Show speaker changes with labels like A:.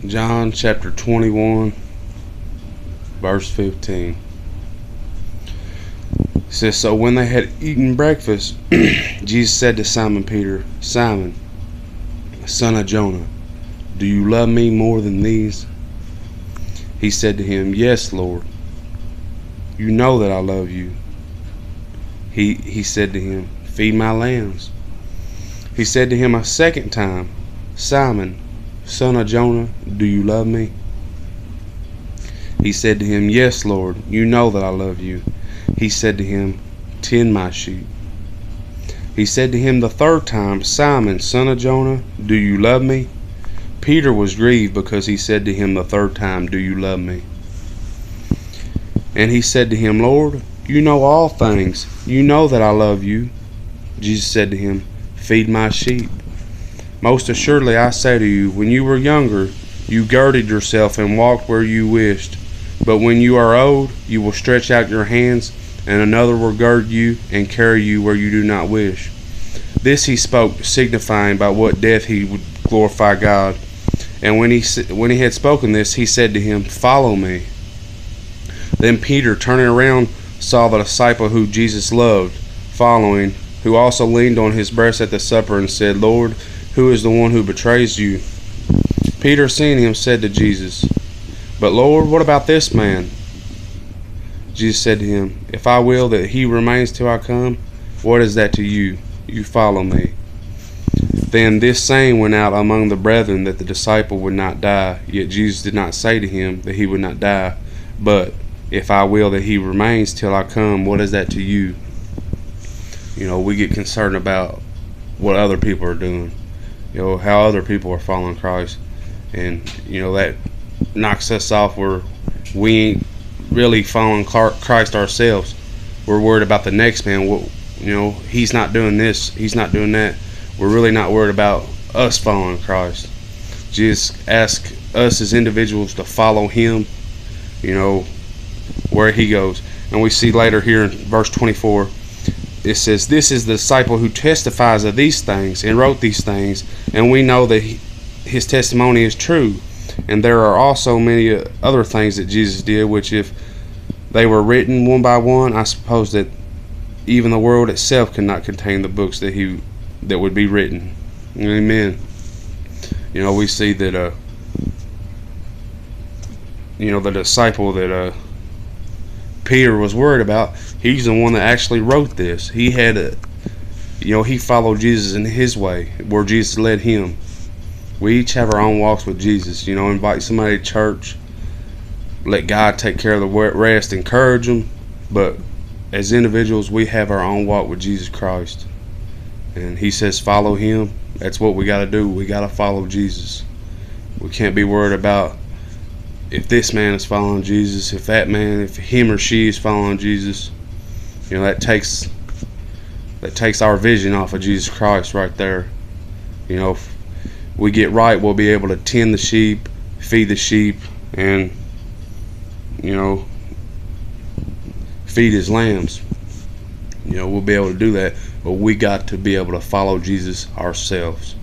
A: John chapter 21, verse 15. It says, So when they had eaten breakfast, Jesus said to Simon Peter, Simon, son of Jonah, do you love me more than these? He said to him, Yes, Lord. You know that I love you. He said to him, Feed my lambs. He said to him a second time, Simon, son of Jonah, do you love me? He said to him, Yes, Lord, you know that I love you. He said to him, Tend my sheep. He said to him the third time, Simon, son of Jonah, do you love me? Peter was grieved because he said to him the third time, Do you love me? And he said to him, Lord, you know all things. You know that I love you. Jesus said to him, Feed my sheep. Most assuredly I say to you, when you were younger, you girded yourself and walked where you wished. But when you are old, you will stretch out your hands, and another will gird you and carry you where you do not wish. This he spoke, signifying by what death he would glorify God. And when he had spoken this, he said to him, Follow me. Then Peter, turning around, saw the disciple who Jesus loved, following, who also leaned on his breast at the supper and said, Lord, who is the one who betrays you? Peter, seeing him, said to Jesus, But Lord, what about this man? Jesus said to him, If I will that he remains till I come, what is that to you? You follow me. Then this saying went out among the brethren that the disciple would not die. Yet Jesus did not say to him that he would not die, but, If I will that he remains till I come, what is that to you? You know, we get concerned about what other people are doing. You know, how other people are following Christ. And, you know, that knocks us off where we ain't really following Christ ourselves. We're worried about the next man. You know, he's not doing this, he's not doing that. We're really not worried about us following Christ. Jesus asks us as individuals to follow him, you know, where he goes. And we see later here in verse 24, it says, This is the disciple who testifies of these things and wrote these things, and we know that his testimony is true. And there are also many other things that Jesus did, which if they were written one by one, I suppose that even the world itself cannot contain the books that would be written. Amen. You know, we see that you know, the disciple that Peter was worried about, he's the one that actually wrote this. He had you know, he followed Jesus in his way, where Jesus led him. We each have our own walks with Jesus. You know, invite somebody to church, let God take care of the rest, encourage them. But as individuals, we have our own walk with Jesus Christ. And he says follow him. That's what we got to do. We got to follow Jesus. We can't be worried about if this man is following Jesus, if that man, if him or she is following Jesus. You know, that takes our vision off of Jesus Christ right there. You know, if we get right, we'll be able to tend the sheep, feed the sheep, and, you know, feed his lambs. You know, we'll be able to do that, but we got to be able to follow Jesus ourselves.